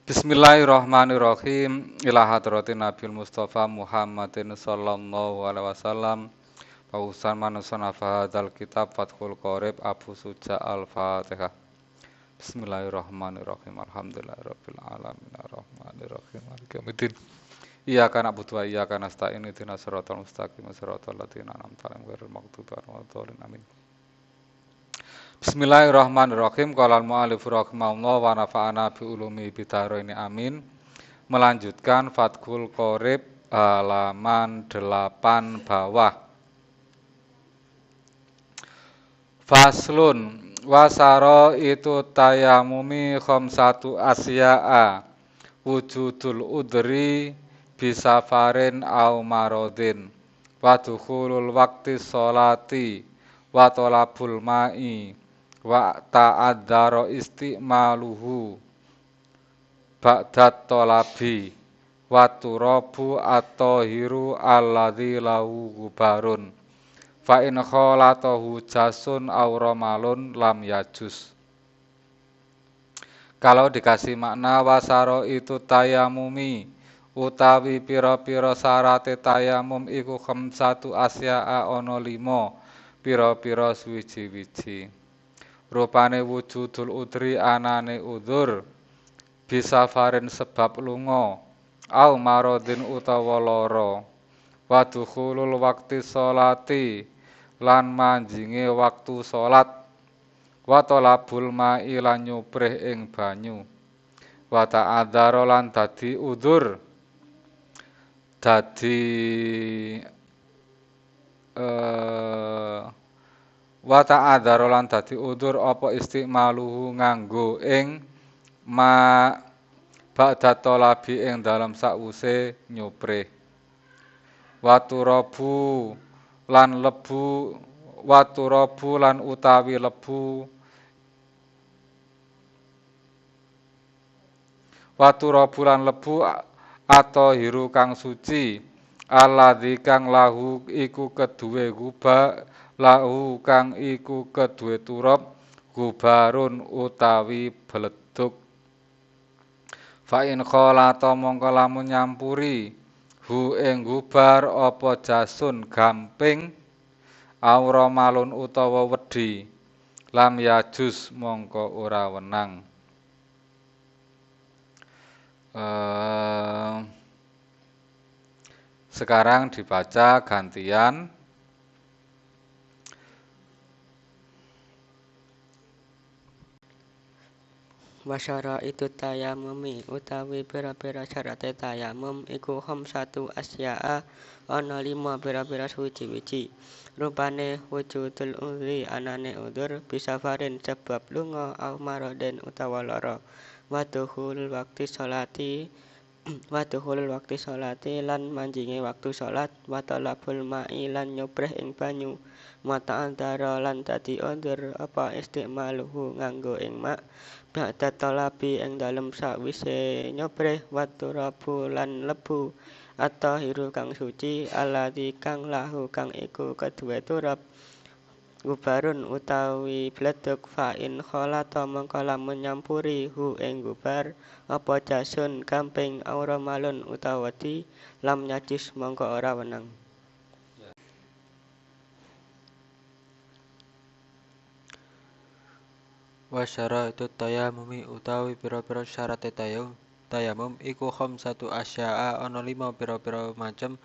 Bismillahirrahmanirrahim. Ila hadratin Nabil Mustafa Muhammadin sallallahu alaihi wasallam. Pausan manusan hadzal kitab Fathul Qorib Abu Suja Al-Fatihah. Bismillahirrahmanirrahim. Alhamdulillahirabbil alamin arrahmanirrahim maliki yaumiddin. Iyyaka na'budu wa iyyaka nasta'in ihdinas siratal mustaqim siratal ladzina an'amta 'alaihim ghairil maghdubi 'alaihim waladdallin. Amin. Bismillahirrahmanirrahim. Qala al-mu'allif rahimahullah wa nafa'ana bi ulumi bidaraini amin. Melanjutkan Fathul Qorib halaman 8 bawah. Faslun wasaro itu tayamumi khamsatu asya'a wujudul udri bisafarin au marodin wa dukhulul waqti sholati wa tolabul ma'i wa ta'adzaro istimaluhu ba'dat tolabi wa turabu at-tahiru alladzi lahu gubarun fa in kholatahu jasun aw ramalun lam yajus. Kalau dikasih makna wasaro itu tayamumi utawi pira-pira syarate tayamum iku khamsatu asya'a ana 5 pira-pira suwiji-wiji. Rupane wujudul udri anane udzur bisafarin sebab lunga au marodin utawa lara wa dukhulul waqti sholati lan manjinge waktu salat wa talabul ma'i lan nyuprih ing banyu wa ta'adzara lan dadi udzur dadi wa ta'adzara lan dadi udzur apa istimaluhu nganggo ing ma ba'da talabi ing dalem sakwuse nyuprih waturabu lan lebu waturabu lan utawi lebu waturabu lan lebu atau hiru kang suci alladzi kang lahu iku keduwe guba lahu kang iku keduwe turab gubarun utawi bledug fa in kholata mongko lamun nyampuri hu ing gubar apa jasun gamping aura malun utawa wedi lam yajus mongko ora wenang. Sekarang dibaca gantian. Wasyara itu tayamumi utawi pira-pira syarate tayamum iku khamsatu asya'a ana 5 pira-pira suci-wiji. Rupane wujudul udri anane udzur bisafarin sebab lunga au maroden utawa lara wa dukhulul waqti sholati lan manjinge waktu salat wa talabul ma'i lan nyuprih ing banyu mata antara lan dadi udzur apa istimaluhu nganggo ing mak ba'da talabi ing dalem sakwise nyopreh waturabu lan lebu at-tahiru kang suci alladzi kang lahu kang iku keduwe turab gubarun utawi bledug fa in kholata mongko lamun nyampuri hu ing gubar apa jasun gamping aura malun utawa wedi lam nyajis mongko ora wenang. Wasyara itu tayamumi utawi pira-pira syarat tayamum iku khamsatu asya'a ana 5 pira-pira macem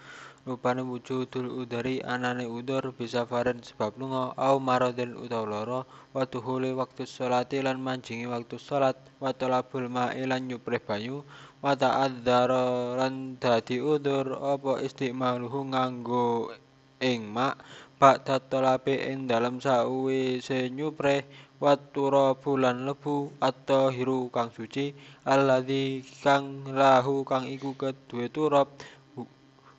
rupane wujudul udari anane udzur bisafarin sebab lunga au maradin utawa lara wa dukhuli waktu sholati lan manjingi waktu salat wa talabul ma'i lan nyuprih banyu wa ta'adzara lan dadi udzur apa istimaluhu nganggo ing mak ba'da talabi ing dalem sawise nyuprih waturabu lan lebu at-tahiru kang suci alladzi kang lahu kang iku keduwe turab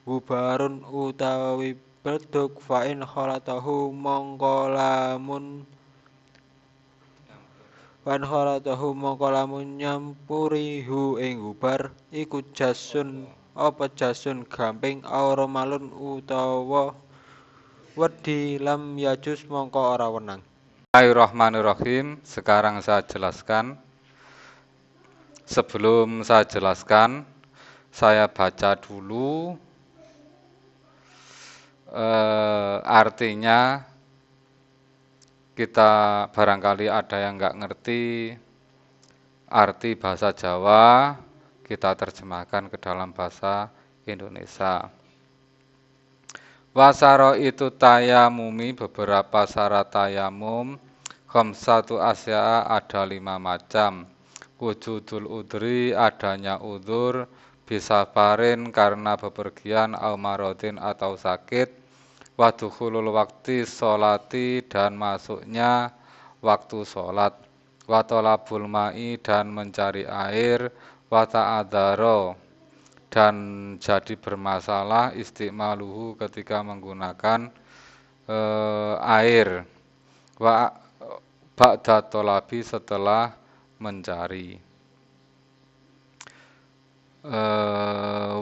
gubarun utawi bledug fa in kholatahu mongko lamun nyampuri hu ing gubar iku jasun apa jasun gamping aura malun utawa wedi lam yajus mongko ora wenang. Bismillahirrahmanirrahim. Sekarang saya jelaskan. Sebelum saya jelaskan, saya baca dulu artinya. Kita barangkali ada yang nggak ngerti arti bahasa Jawa, kita terjemahkan ke dalam bahasa Indonesia. Wasaro itu tayamumi, beberapa syarat tayamum. Khamsatu asya'a, ada 5 macam. Wujudul udri, adanya udur. Bisafarin, karena bepergian. Au marodin, atau sakit. Wadukhulul wakti, sholati, dan masuknya waktu sholat. Watolabul ma'i, dan mencari air. Wata'adharo, dan jadi bermasalah istimaluhu ketika menggunakan air. Wa ba'da tolabi, setelah mencari.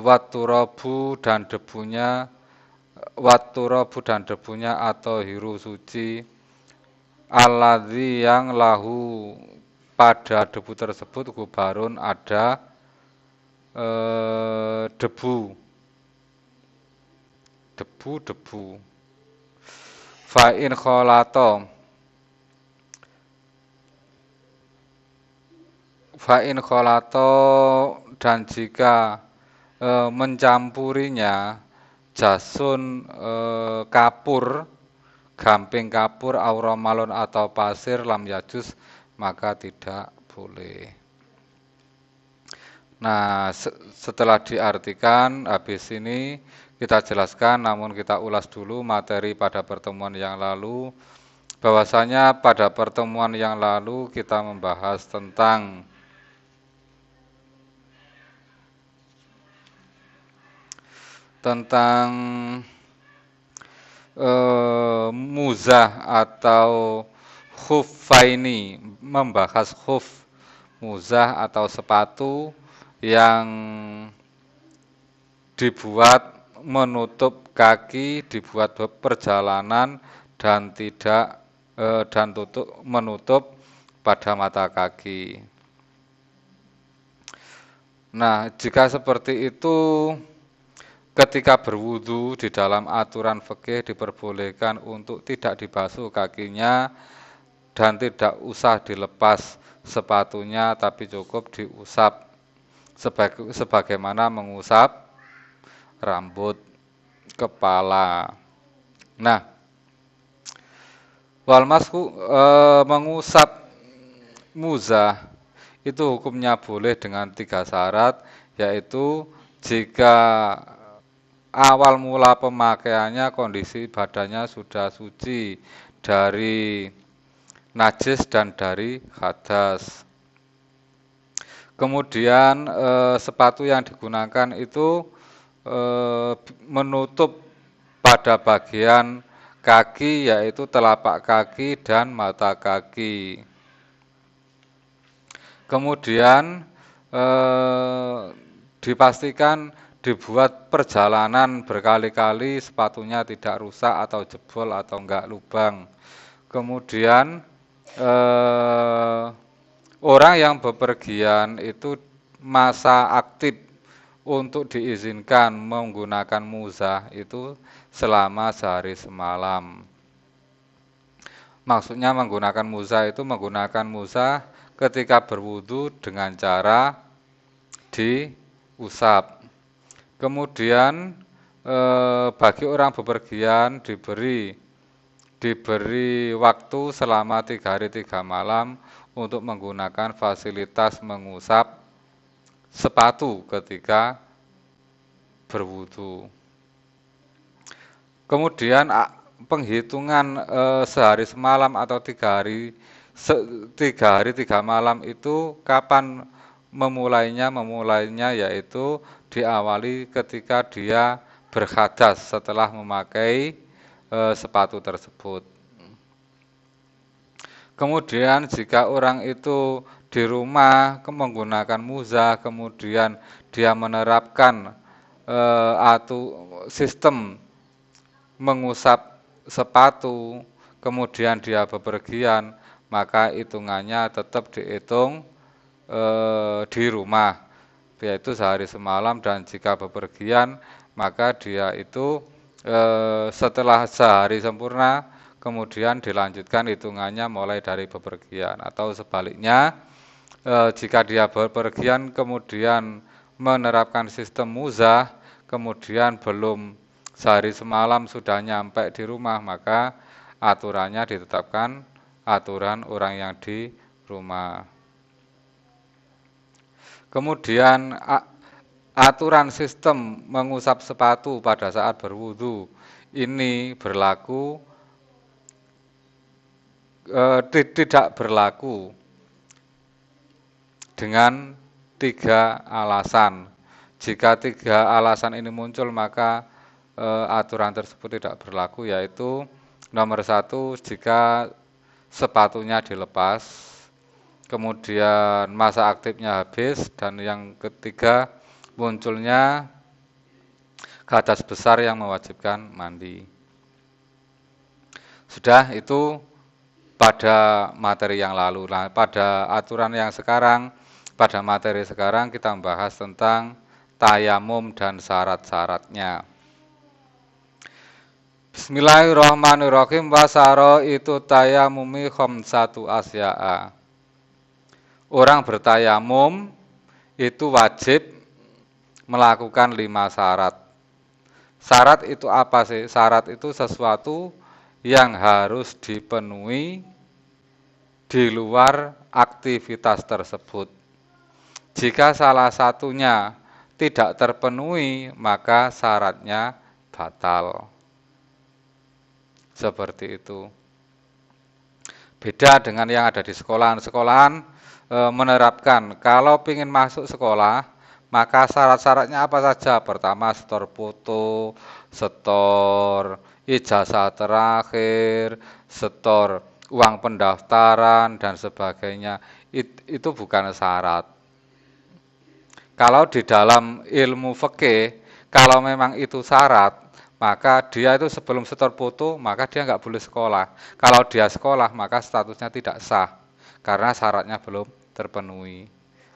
Waturabu, dan debunya. Waturabu, dan debunya atau hiru suci. Alladzi, yang lahu, pada debu tersebut gubarun, ada debu. Fa'in kholato, dan jika mencampurinya jasun, kapur, gamping kapur, auramalon, atau pasir, lam yajus, maka tidak boleh. Nah, setelah diartikan, habis ini kita jelaskan, namun kita ulas dulu materi pada pertemuan yang lalu. Bahwasanya pada pertemuan yang lalu kita membahas tentang muzah atau khuffaini, membahas khuf, muzah atau sepatu yang dibuat menutup kaki, dibuat perjalanan dan tidak menutup pada mata kaki. Nah, jika seperti itu, ketika berwudu di dalam aturan fikih diperbolehkan untuk tidak dibasuh kakinya dan tidak usah dilepas sepatunya, tapi cukup diusap sebagaimana mengusap rambut kepala. Nah, walmasku, mengusap muzah itu hukumnya boleh dengan 3 syarat, yaitu jika awal mula pemakaiannya kondisi badannya sudah suci dari najis dan dari hadas. Kemudian sepatu yang digunakan itu menutup pada bagian kaki, yaitu telapak kaki dan mata kaki. Kemudian dipastikan dibuat perjalanan berkali-kali, sepatunya tidak rusak atau jebol atau enggak lubang. Kemudian orang yang bepergian itu masa aktif untuk diizinkan menggunakan muzah itu selama sehari semalam. Maksudnya menggunakan muzah itu menggunakan muzah ketika berwudu dengan cara diusap. Kemudian bagi orang bepergian diberi waktu selama 3 hari 3 malam untuk menggunakan fasilitas mengusap sepatu ketika berwudu. Kemudian penghitungan sehari semalam atau 3 hari 3 malam itu kapan memulainya? Memulainya yaitu diawali ketika dia berhadas setelah memakai sepatu tersebut. Kemudian jika orang itu di rumah menggunakan muzah, kemudian dia menerapkan sistem mengusap sepatu, kemudian dia bepergian, maka hitungannya tetap dihitung di rumah, yaitu sehari semalam, dan jika bepergian maka dia itu setelah sehari sempurna kemudian dilanjutkan hitungannya mulai dari bepergian, atau sebaliknya jika dia bepergian kemudian menerapkan sistem muzah kemudian belum sehari semalam sudah nyampe di rumah, maka aturannya ditetapkan aturan orang yang di rumah. Kemudian aturan sistem mengusap sepatu pada saat berwudu ini berlaku tidak berlaku dengan 3 alasan. Jika 3 alasan ini muncul maka aturan tersebut tidak berlaku, yaitu nomor 1 jika sepatunya dilepas, kemudian masa aktifnya habis, dan yang ketiga munculnya hadas besar yang mewajibkan mandi. Sudah itu pada materi yang lalu. Nah, pada aturan yang sekarang, pada materi sekarang kita membahas tentang tayamum dan syarat-syaratnya. Bismillahirrahmanirrahim. Wasaro itu tayamumi khamsatu asya'a. Orang bertayamum itu wajib melakukan 5 syarat. Syarat itu apa sih? Syarat itu sesuatu yang harus dipenuhi di luar aktivitas tersebut. Jika salah satunya tidak terpenuhi, maka syaratnya batal. Seperti itu. Beda dengan yang ada di sekolahan menerapkan kalau ingin masuk sekolah, maka syarat-syaratnya apa saja? Pertama, setor foto, setor ijazah terakhir, setor uang pendaftaran, dan sebagainya. Itu bukan syarat. Kalau di dalam ilmu fikih, kalau memang itu syarat, maka dia itu sebelum setor foto, maka dia nggak boleh sekolah. Kalau dia sekolah, maka statusnya tidak sah, karena syaratnya belum terpenuhi.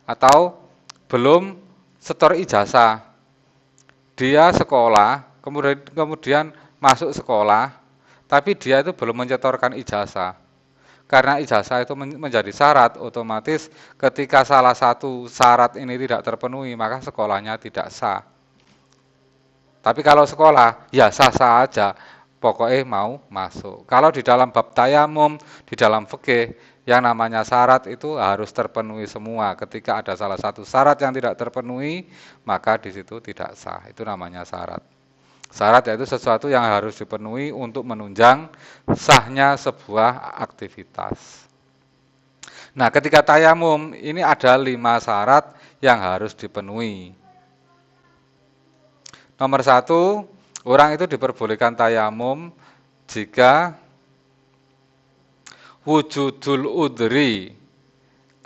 Atau belum setor ijazah, dia sekolah, kemudian masuk sekolah, tapi dia itu belum menyetorkan ijazah. Karena ijazah itu menjadi syarat, otomatis ketika salah satu syarat ini tidak terpenuhi, maka sekolahnya tidak sah. Tapi kalau sekolah, ya sah-sah aja, pokoknya mau masuk. Kalau di dalam bab tayamum, di dalam fikih, yang namanya syarat itu harus terpenuhi semua. Ketika ada salah satu syarat yang tidak terpenuhi, maka di situ tidak sah. Itu namanya syarat. Syarat yaitu sesuatu yang harus dipenuhi untuk menunjang sahnya sebuah aktivitas. Nah, ketika tayamum ini ada 5 syarat yang harus dipenuhi. Nomor 1, orang itu diperbolehkan tayamum jika wujudul udri,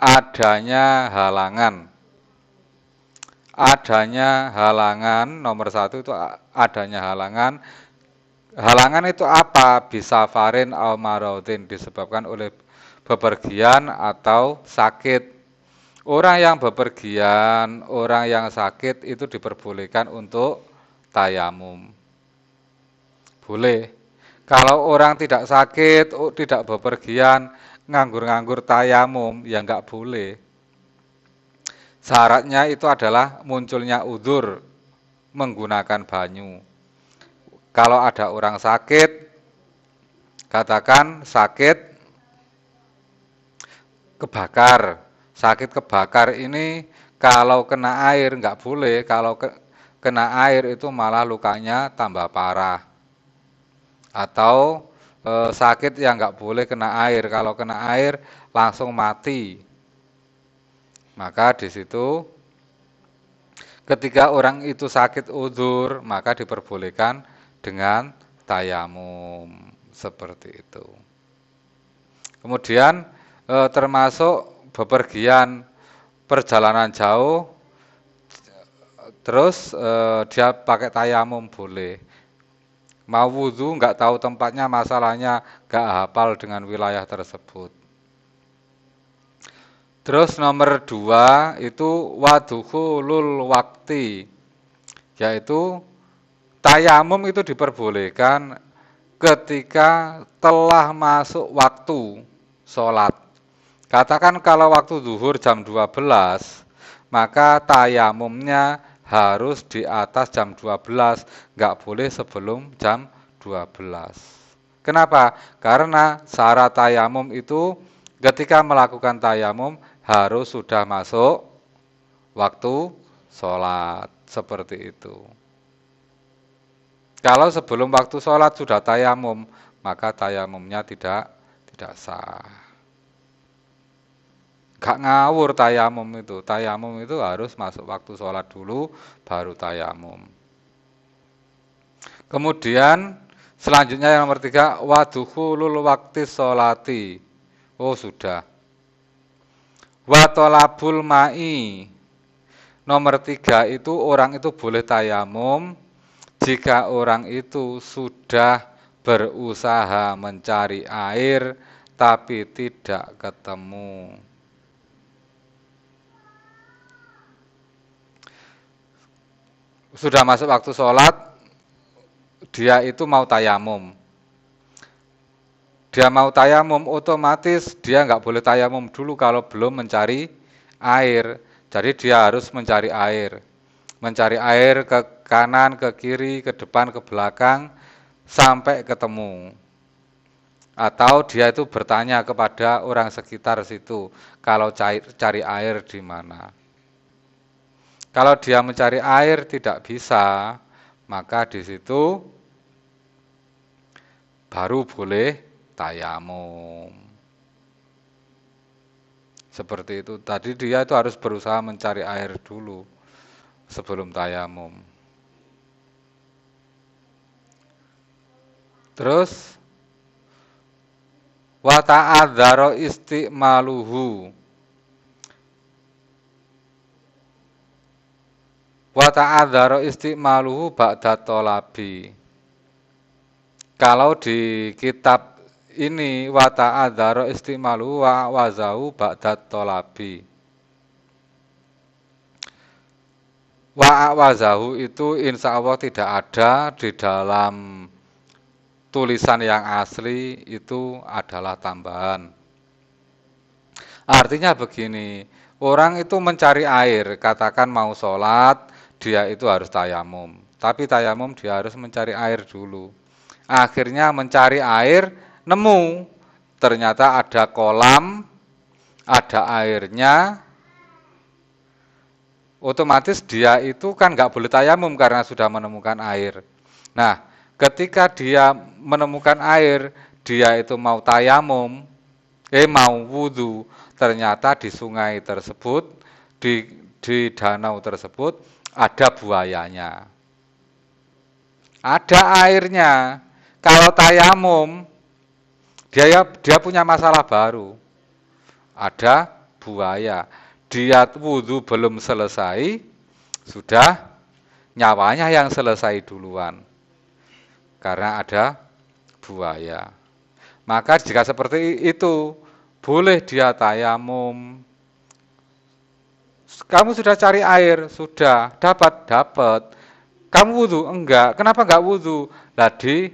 adanya halangan. Adanya halangan, nomor 1 itu adanya halangan. Halangan itu apa? Bisa farin au marodin, disebabkan oleh bepergian atau sakit. Orang yang bepergian, orang yang sakit itu diperbolehkan untuk tayamum. Boleh. Kalau orang tidak sakit, tidak bepergian, nganggur-nganggur tayamum, ya enggak boleh. Syaratnya itu adalah munculnya udzur menggunakan banyu. Kalau ada orang sakit, katakan sakit kebakar. Sakit kebakar ini kalau kena air enggak boleh, kalau kena air itu malah lukanya tambah parah. Atau sakit yang enggak boleh kena air, kalau kena air langsung mati. Maka di situ ketika orang itu sakit udzur, maka diperbolehkan dengan tayamum seperti itu. Kemudian termasuk bepergian perjalanan jauh, terus dia pakai tayamum boleh. Mau wudhu nggak tahu tempatnya, masalahnya nggak hafal dengan wilayah tersebut. Terus nomor 2 itu wadukhulul wakti, yaitu tayamum itu diperbolehkan ketika telah masuk waktu sholat. Katakan kalau waktu zuhur jam 12, maka tayamumnya harus di atas jam 12, nggak boleh sebelum jam 12. Kenapa? Karena syarat tayamum itu ketika melakukan tayamum harus sudah masuk waktu sholat, seperti itu. Kalau sebelum waktu sholat sudah tayamum, maka tayamumnya tidak sah. Gak ngawur tayamum itu. Tayamum itu harus masuk waktu sholat dulu, baru tayamum. Kemudian selanjutnya yang nomor 3, wadukhulul wakti sholati. Oh sudah. Watolabul ma'i. Nomor 3 itu orang itu boleh tayamum jika orang itu sudah berusaha mencari air tapi tidak ketemu. Sudah masuk waktu sholat, dia itu mau tayamum. Dia mau tayamum, otomatis dia nggak boleh tayamum dulu kalau belum mencari air. Jadi dia harus mencari air. Mencari air ke kanan, ke kiri, ke depan, ke belakang, sampai ketemu. Atau dia itu bertanya kepada orang sekitar situ, kalau cari air di mana. Kalau dia mencari air tidak bisa, maka di situ baru boleh tayamum. Seperti itu. Tadi dia itu harus berusaha mencari air dulu sebelum tayamum. Terus wa ta'adzaro istimaluhu. Wa ta'adzaro istimaluhu ba'da tolabi. Kalau di kitab ini wa ta'adzaro istimaluhu wa wazahu ba'da tolabi. Wa wazahu itu insya Allah tidak ada di dalam tulisan yang asli, itu adalah tambahan. Artinya begini, orang itu mencari air, katakan mau sholat, dia itu harus tayamum. Tapi tayamum dia harus mencari air dulu. Akhirnya mencari air, nemu. Ternyata ada kolam, ada airnya. Otomatis dia itu kan nggak boleh tayamum karena sudah menemukan air. Nah, ketika dia menemukan air, dia itu mau tayamum, mau wudhu. Ternyata di sungai tersebut, di danau tersebut, ada buayanya. Ada airnya. Kalau tayamum, dia punya masalah baru. Ada buaya. Dia wudhu belum selesai, sudah nyawanya yang selesai duluan. Karena ada buaya. Maka jika seperti itu, boleh dia tayamum. Kamu sudah cari air, sudah dapat. Kamu wudhu? Enggak. Kenapa enggak wudhu? Tadi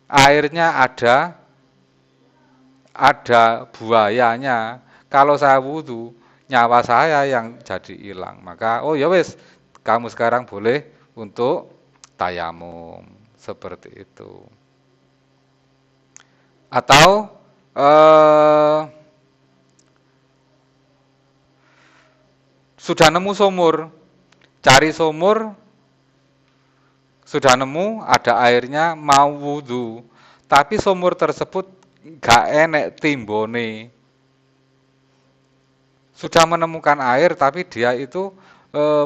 airnya ada buayanya. Kalau saya wudhu, nyawa saya yang jadi hilang. Maka oh ya wes, kamu sekarang boleh untuk tayamum. Seperti itu. Atau sudah nemu sumur, cari sumur, sudah nemu ada airnya, mau wudhu, tapi sumur tersebut gak enek timbone. Sudah menemukan air, tapi dia itu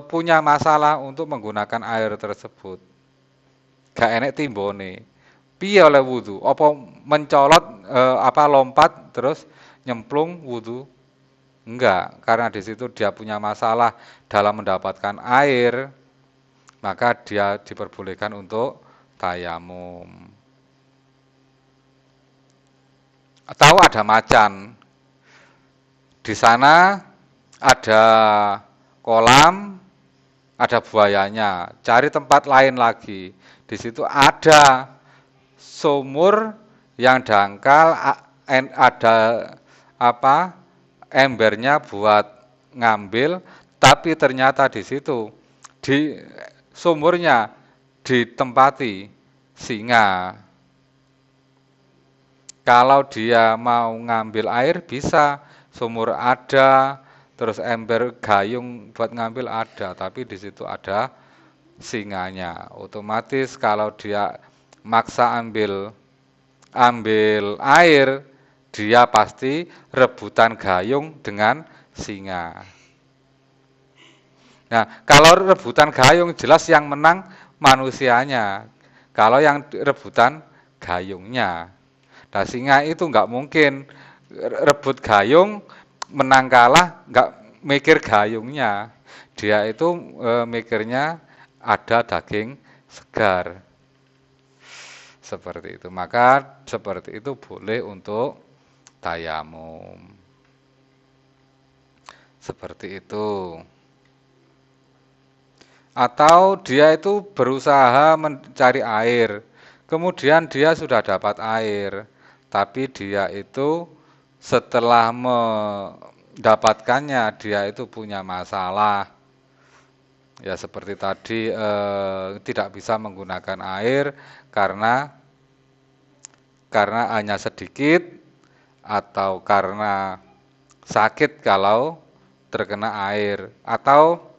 punya masalah untuk menggunakan air tersebut. Gak enek timbone. Piye oleh wudhu? Apa mencolot, lompat terus nyemplung wudhu? Enggak, karena di situ dia punya masalah dalam mendapatkan air, maka dia diperbolehkan untuk tayamum. Atau ada macan di sana ada kolam, ada buayanya, cari tempat lain lagi. Di situ ada sumur yang dangkal, ada apa embernya buat ngambil, tapi ternyata di situ di sumurnya ditempati singa. Kalau dia mau ngambil air bisa, sumur ada, terus ember gayung buat ngambil ada, tapi di situ ada singanya. Otomatis kalau dia maksa ambil air, dia pasti rebutan gayung dengan singa. Nah, kalau rebutan gayung jelas yang menang manusianya. Kalau yang rebutan gayungnya. Nah, singa itu nggak mungkin rebut gayung, menang kalah nggak mikir gayungnya. Dia itu mikirnya ada daging segar. Seperti itu. Maka seperti itu boleh untuk tayamum. Seperti itu. Atau dia itu berusaha mencari air, kemudian dia sudah dapat air, tapi dia itu setelah mendapatkannya dia itu punya masalah. Ya seperti tadi tidak bisa menggunakan air karena hanya sedikit atau karena sakit kalau terkena air, atau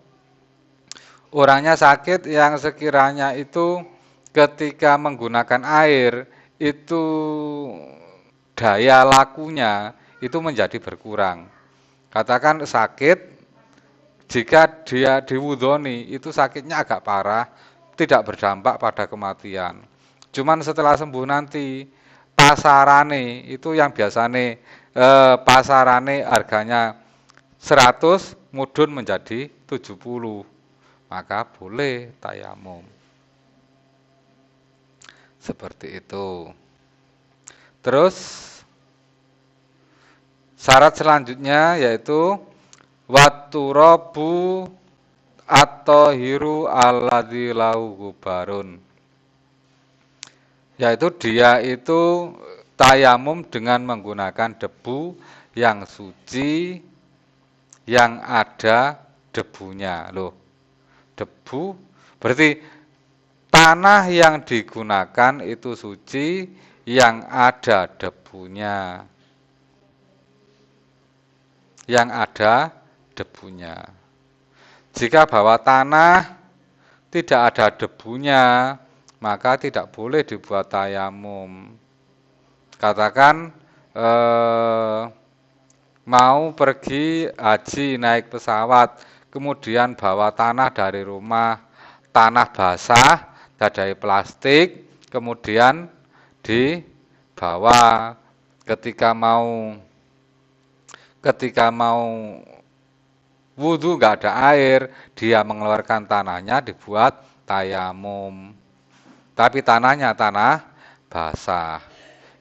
orangnya sakit yang sekiranya itu ketika menggunakan air itu daya lakunya itu menjadi berkurang. Katakan sakit, jika dia diwudoni itu sakitnya agak parah, tidak berdampak pada kematian. Cuman setelah sembuh nanti pasarane itu yang biasanya pasarane harganya 100 mudun menjadi 70. Maka boleh tayamum. Seperti itu. Terus syarat selanjutnya yaitu waturabu at-tahiru alladzi lahu gubarun. Yaitu dia itu tayamum dengan menggunakan debu yang suci yang ada debunya. Loh, debu berarti tanah yang digunakan itu suci yang ada debunya. Yang ada debunya. Jika bawah tanah tidak ada debunya, maka tidak boleh dibuat tayamum. Katakan mau pergi haji naik pesawat, kemudian bawa tanah dari rumah, tanah basah, dadai plastik, kemudian dibawa ketika mau wudhu nggak ada air, dia mengeluarkan tanahnya dibuat tayamum. Tapi tanahnya tanah basah,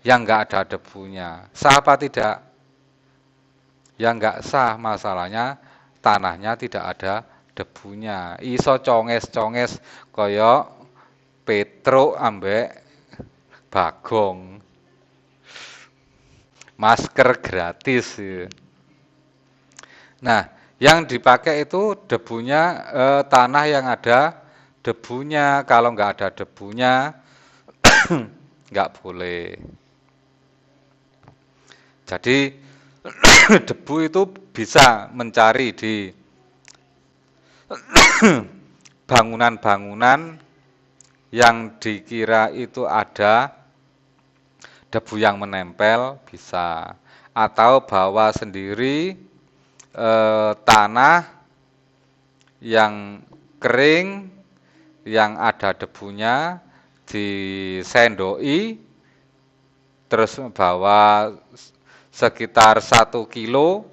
yang nggak ada debunya. Sah apa tidak? Yang nggak sah, masalahnya tanahnya tidak ada debunya. Iso conges-conges koyok Petruk ambek Bagong. Masker gratis. Nah, yang dipakai itu debunya tanah yang ada debunya. Kalau nggak ada debunya, nggak boleh. Jadi debu itu bisa mencari di bangunan-bangunan yang dikira itu ada debu yang menempel bisa, atau bawa sendiri tanah yang kering yang ada debunya disendoi, terus bawa sekitar 1 kilo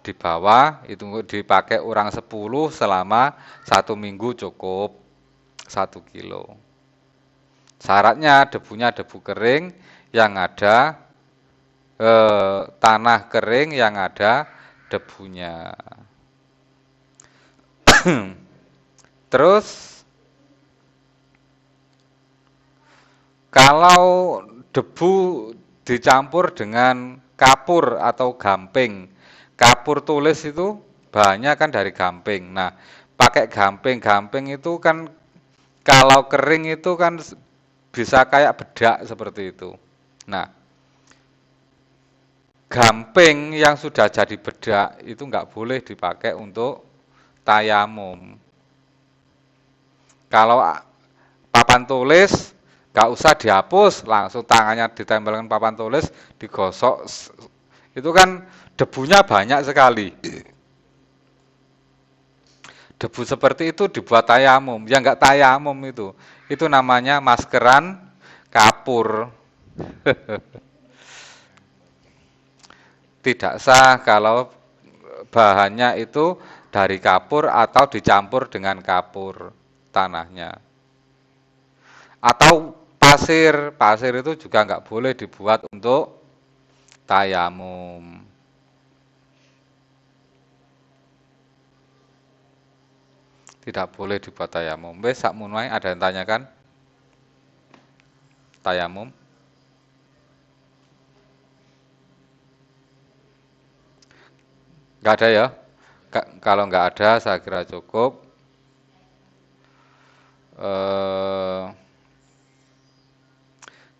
dibawa, itu dipakai orang 10 selama 1 minggu cukup 1 kilo. Syaratnya debunya debu kering yang ada tanah kering yang ada debunya. Terus kalau debu dicampur dengan kapur atau gamping, kapur tulis itu bahannya kan dari gamping. Nah, pakai gamping, gamping itu kan kalau kering itu kan bisa kayak bedak seperti itu. Nah, gamping yang sudah jadi bedak itu nggak boleh dipakai untuk tayamum. Kalau papan tulis nggak usah dihapus, langsung tangannya ditempelkan papan tulis, digosok. Itu kan debunya banyak sekali. Debu seperti itu dibuat tayamum. Ya nggak tayamum itu. Itu namanya maskeran kapur. Tidak sah kalau bahannya itu dari kapur atau dicampur dengan kapur tanahnya. Atau pasir, pasir itu juga nggak boleh dibuat untuk tayamum. Tidak boleh dibuat tayamum. Wes sakmono ae, ada yang tanyakan? Tayamum? Nggak ada ya? Kalau nggak ada, saya kira cukup. Eh,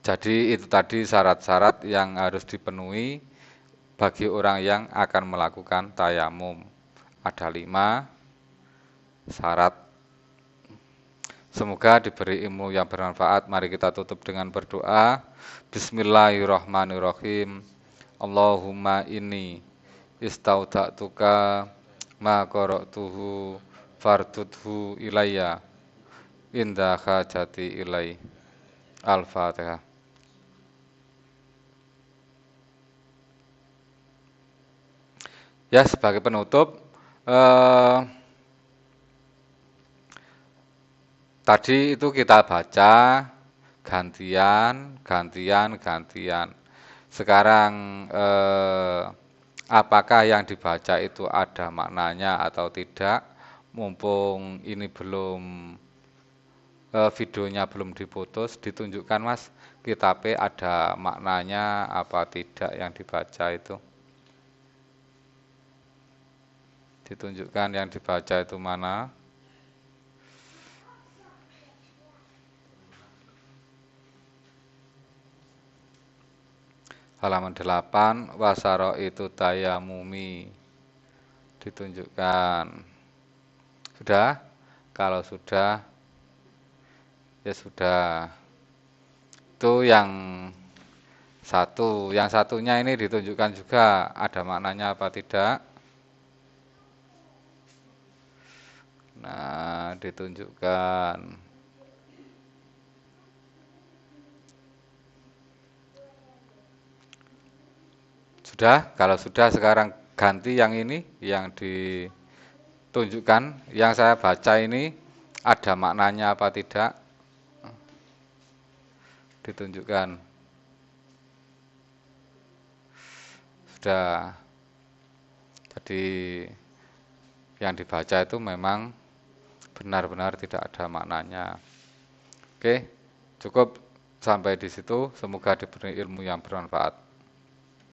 jadi itu tadi syarat-syarat yang harus dipenuhi bagi orang yang akan melakukan tayamum. Ada 5 syarat. Semoga diberi ilmu yang bermanfaat. Mari kita tutup dengan berdoa. Bismillahirrahmanirrahim. Allahumma inni istauda'tuka ma qara'tuhu fardudhu ilayya inda hajati ilai. Al-Fatihah. Ya, sebagai penutup, tadi itu kita baca gantian, gantian, gantian. Sekarang apakah yang dibaca itu ada maknanya atau tidak? Mumpung ini belum videonya belum diputus, ditunjukkan Mas, kitabnya ada maknanya apa tidak yang dibaca itu. Ditunjukkan yang dibaca itu mana? Halaman 8, wasaro itu tayamumi. Ditunjukkan. Sudah? Kalau sudah, ya sudah. Itu yang satu. Yang satunya ini ditunjukkan juga ada maknanya apa tidak. Nah, ditunjukkan. Sudah? Kalau sudah sekarang ganti yang ini, yang ditunjukkan. Yang saya baca ini ada maknanya apa tidak. Ditunjukkan. Sudah. Jadi yang dibaca itu memang benar-benar tidak ada maknanya. Oke, cukup sampai di situ. Semoga diberi ilmu yang bermanfaat.